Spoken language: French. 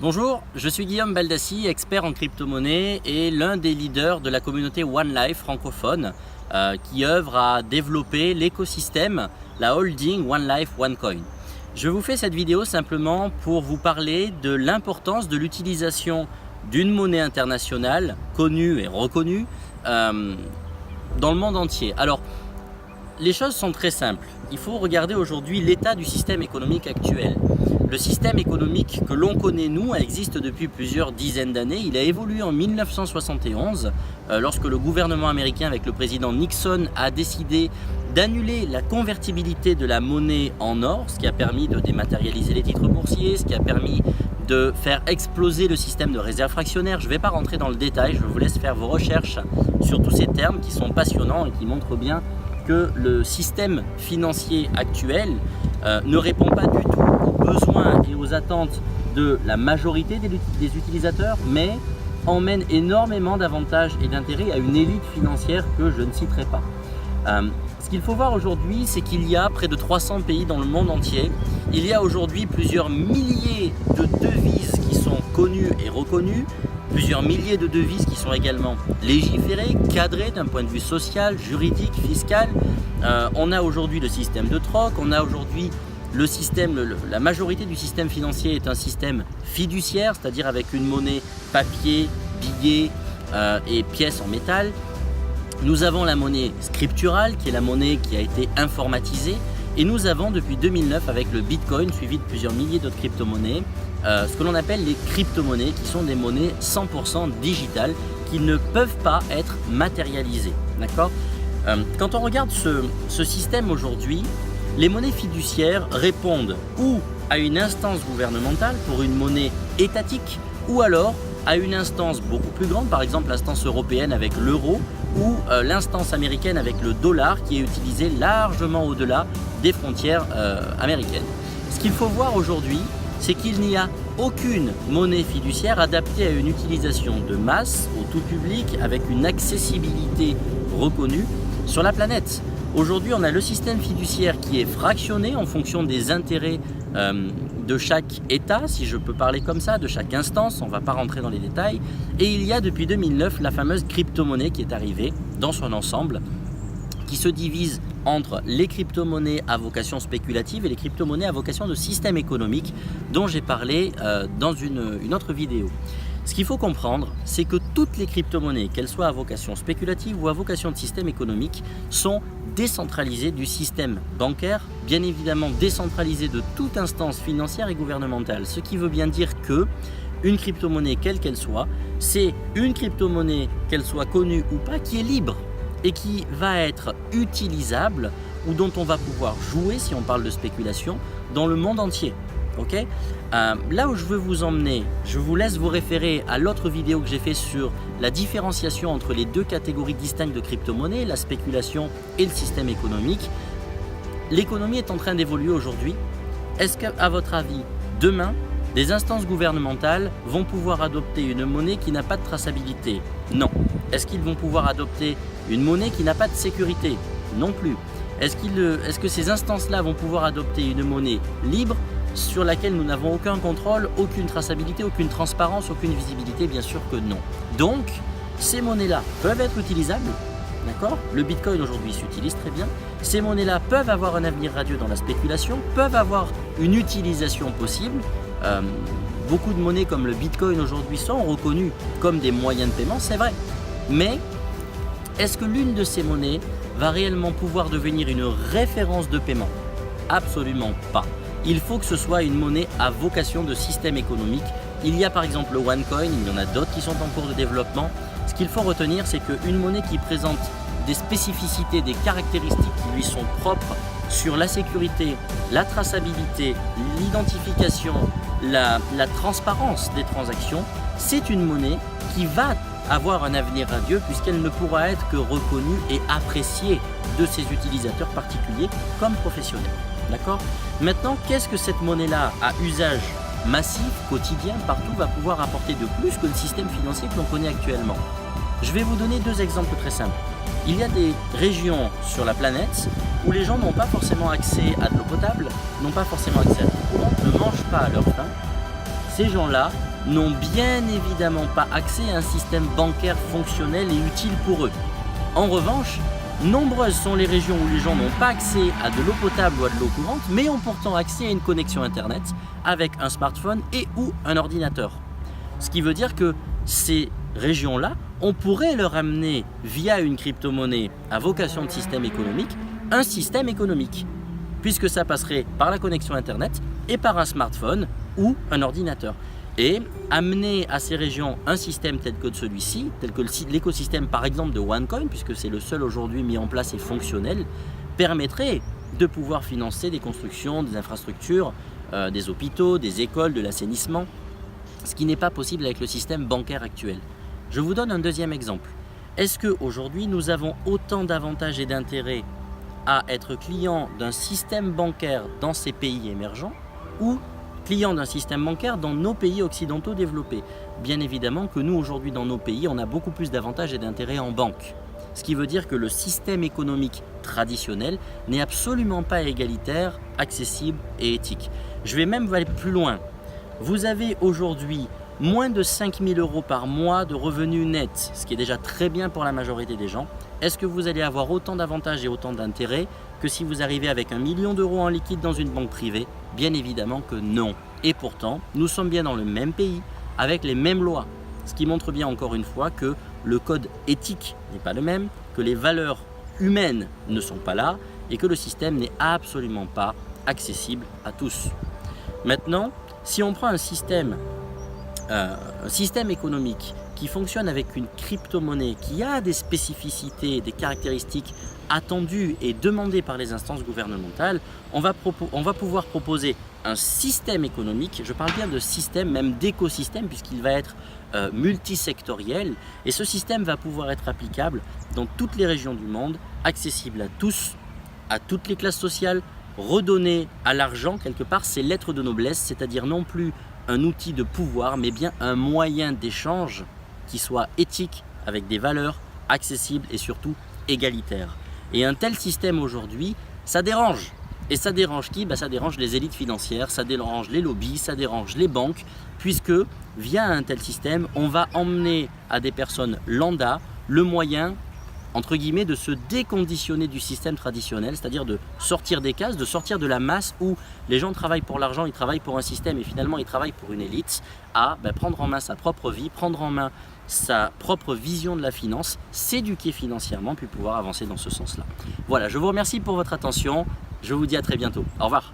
Bonjour, je suis Guillaume Baldassi, expert en crypto-monnaie et l'un des leaders de la communauté One Life francophone qui œuvre à développer l'écosystème, la holding One Life One Coin. Je vous fais cette vidéo simplement pour vous parler de l'importance de l'utilisation d'une monnaie internationale connue et reconnue dans le monde entier. Alors, les choses sont très simples. Il faut regarder aujourd'hui l'état du système économique actuel. Le système économique que l'on connaît, nous, existe depuis plusieurs dizaines d'années. Il a évolué en 1971, lorsque le gouvernement américain, avec le président Nixon, a décidé d'annuler la convertibilité de la monnaie en or, ce qui a permis de dématérialiser les titres boursiers, ce qui a permis de faire exploser le système de réserve fractionnaire. Je ne vais pas rentrer dans le détail, je vous laisse faire vos recherches sur tous ces termes qui sont passionnants et qui montrent bien que le système financier actuel ne répond pas du tout aux besoins et aux attentes de la majorité des utilisateurs, mais emmène énormément d'avantages et d'intérêts à une élite financière que je ne citerai pas. Ce qu'il faut voir aujourd'hui, c'est qu'il y a près de 300 pays dans le monde entier. Il y a aujourd'hui plusieurs milliers de devises qui sont connues et reconnues, plusieurs milliers de devises qui sont également légiférées, cadrées d'un point de vue social, juridique, fiscal. On a aujourd'hui le système de troc, on a aujourd'hui le système, la majorité du système financier est un système fiduciaire, c'est-à-dire avec une monnaie papier, billets et pièces en métal. Nous avons la monnaie scripturale, qui est la monnaie qui a été informatisée. Et nous avons depuis 2009, avec le Bitcoin, suivi de plusieurs milliers d'autres crypto-monnaies, ce que l'on appelle les crypto-monnaies, qui sont des monnaies 100% digitales, qui ne peuvent pas être matérialisées. D'accord ? Quand on regarde ce système aujourd'hui, les monnaies fiduciaires répondent ou à une instance gouvernementale pour une monnaie étatique, ou alors à une instance beaucoup plus grande, par exemple l'instance européenne avec l'euro, ou l'instance américaine avec le dollar, qui est utilisé largement au-delà des frontières américaines. Ce qu'il faut voir aujourd'hui, c'est qu'il n'y a aucune monnaie fiduciaire adaptée à une utilisation de masse au tout public avec une accessibilité reconnue sur la planète. Aujourd'hui, on a le système fiduciaire qui est fractionné en fonction des intérêts de chaque État, si je peux parler comme ça, de chaque instance, on ne va pas rentrer dans les détails. Et il y a depuis 2009 la fameuse crypto-monnaie qui est arrivée dans son ensemble, qui se divise entre les crypto-monnaies à vocation spéculative et les crypto-monnaies à vocation de système économique, dont j'ai parlé dans une autre vidéo. Ce qu'il faut comprendre, c'est que toutes les crypto-monnaies, qu'elles soient à vocation spéculative ou à vocation de système économique, sont décentralisées du système bancaire, bien évidemment décentralisées de toute instance financière et gouvernementale. Ce qui veut bien dire que une crypto-monnaie, quelle qu'elle soit, c'est une crypto-monnaie, qu'elle soit connue ou pas, qui est libre et qui va être utilisable ou dont on va pouvoir jouer, si on parle de spéculation, dans le monde entier. Okay, là où je veux vous emmener, je vous laisse vous référer à l'autre vidéo que j'ai fait sur la différenciation entre les deux catégories distinctes de crypto-monnaies, la spéculation et le système économique. L'économie est en train d'évoluer aujourd'hui. Est-ce qu'à votre avis, demain, des instances gouvernementales vont pouvoir adopter une monnaie qui n'a pas de traçabilité? Non. Est-ce qu'ils vont pouvoir adopter une monnaie qui n'a pas de sécurité? Non plus. Est-ce que ces instances-là vont pouvoir adopter une monnaie libre sur laquelle nous n'avons aucun contrôle, aucune traçabilité, aucune transparence, aucune visibilité? Bien sûr que non. Donc, ces monnaies-là peuvent être utilisables, d'accord ? Le Bitcoin aujourd'hui s'utilise très bien. Ces monnaies-là peuvent avoir un avenir radieux dans la spéculation, peuvent avoir une utilisation possible. Beaucoup de monnaies comme le Bitcoin aujourd'hui sont reconnues comme des moyens de paiement, c'est vrai. Mais est-ce que l'une de ces monnaies va réellement pouvoir devenir une référence de paiement? Absolument pas. Il faut que ce soit une monnaie à vocation de système économique. Il y a par exemple le OneCoin, il y en a d'autres qui sont en cours de développement. Ce qu'il faut retenir, c'est qu'une monnaie qui présente des spécificités, des caractéristiques qui lui sont propres sur la sécurité, la traçabilité, l'identification, la transparence des transactions, c'est une monnaie qui va avoir un avenir radieux puisqu'elle ne pourra être que reconnue et appréciée de ses utilisateurs particuliers comme professionnels. D'accord ? Maintenant, qu'est-ce que cette monnaie-là à usage massif, quotidien, partout, va pouvoir apporter de plus que le système financier que l'on connaît actuellement? Je vais vous donner deux exemples très simples. Il y a des régions sur la planète où les gens n'ont pas forcément accès à de l'eau potable, n'ont pas forcément accès à de l'eau courante, ne mangent pas à leur faim. Ces gens-là n'ont bien évidemment pas accès à un système bancaire fonctionnel et utile pour eux. En revanche, nombreuses sont les régions où les gens n'ont pas accès à de l'eau potable ou à de l'eau courante, mais ont pourtant accès à une connexion Internet avec un smartphone et ou un ordinateur. Ce qui veut dire que ces régions-là, on pourrait leur amener via une crypto-monnaie à vocation de système économique, un système économique, puisque ça passerait par la connexion Internet et par un smartphone ou un ordinateur. Et amener à ces régions un système tel que celui-ci, tel que l'écosystème par exemple de OneCoin, puisque c'est le seul aujourd'hui mis en place et fonctionnel, permettrait de pouvoir financer des constructions, des infrastructures, des hôpitaux, des écoles, de l'assainissement, ce qui n'est pas possible avec le système bancaire actuel. Je vous donne un deuxième exemple. Est-ce qu'aujourd'hui nous avons autant d'avantages et d'intérêts à être client d'un système bancaire dans ces pays émergents ou client d'un système bancaire dans nos pays occidentaux développés? Bien évidemment que nous aujourd'hui dans nos pays on a beaucoup plus d'avantages et d'intérêts en banque. Ce qui veut dire que le système économique traditionnel n'est absolument pas égalitaire, accessible et éthique. Je vais même aller plus loin. Vous avez aujourd'hui moins de 5 000 € par mois de revenus nets, ce qui est déjà très bien pour la majorité des gens. Est-ce que vous allez avoir autant d'avantages et autant d'intérêts que si vous arrivez avec 1 million d'euros en liquide dans une banque privée? Bien évidemment que non. Et pourtant, nous sommes bien dans le même pays, avec les mêmes lois. Ce qui montre bien encore une fois que le code éthique n'est pas le même, que les valeurs humaines ne sont pas là et que le système n'est absolument pas accessible à tous. Maintenant, si on prend un système économique qui fonctionne avec une crypto-monnaie qui a des spécificités, des caractéristiques attendues et demandées par les instances gouvernementales, on va pouvoir proposer un système économique, je parle bien de système, même d'écosystème, puisqu'il va être multisectoriel, et ce système va pouvoir être applicable dans toutes les régions du monde, accessible à tous, à toutes les classes sociales, redonner à l'argent quelque part ses lettres de noblesse, c'est-à-dire non plus un outil de pouvoir, mais bien un moyen d'échange qui soit éthique, avec des valeurs accessibles et surtout égalitaires. Et un tel système aujourd'hui, ça dérange. Et ça dérange qui? Ça dérange les élites financières, ça dérange les lobbies, ça dérange les banques, puisque via un tel système, on va emmener à des personnes lambda le moyen, entre guillemets, de se déconditionner du système traditionnel, c'est-à-dire de sortir des cases, de sortir de la masse où les gens travaillent pour l'argent, ils travaillent pour un système et finalement ils travaillent pour une élite, à prendre en main sa propre vie, prendre en main sa propre vision de la finance, s'éduquer financièrement, puis pouvoir avancer dans ce sens-là. Voilà, je vous remercie pour votre attention, je vous dis à très bientôt. Au revoir.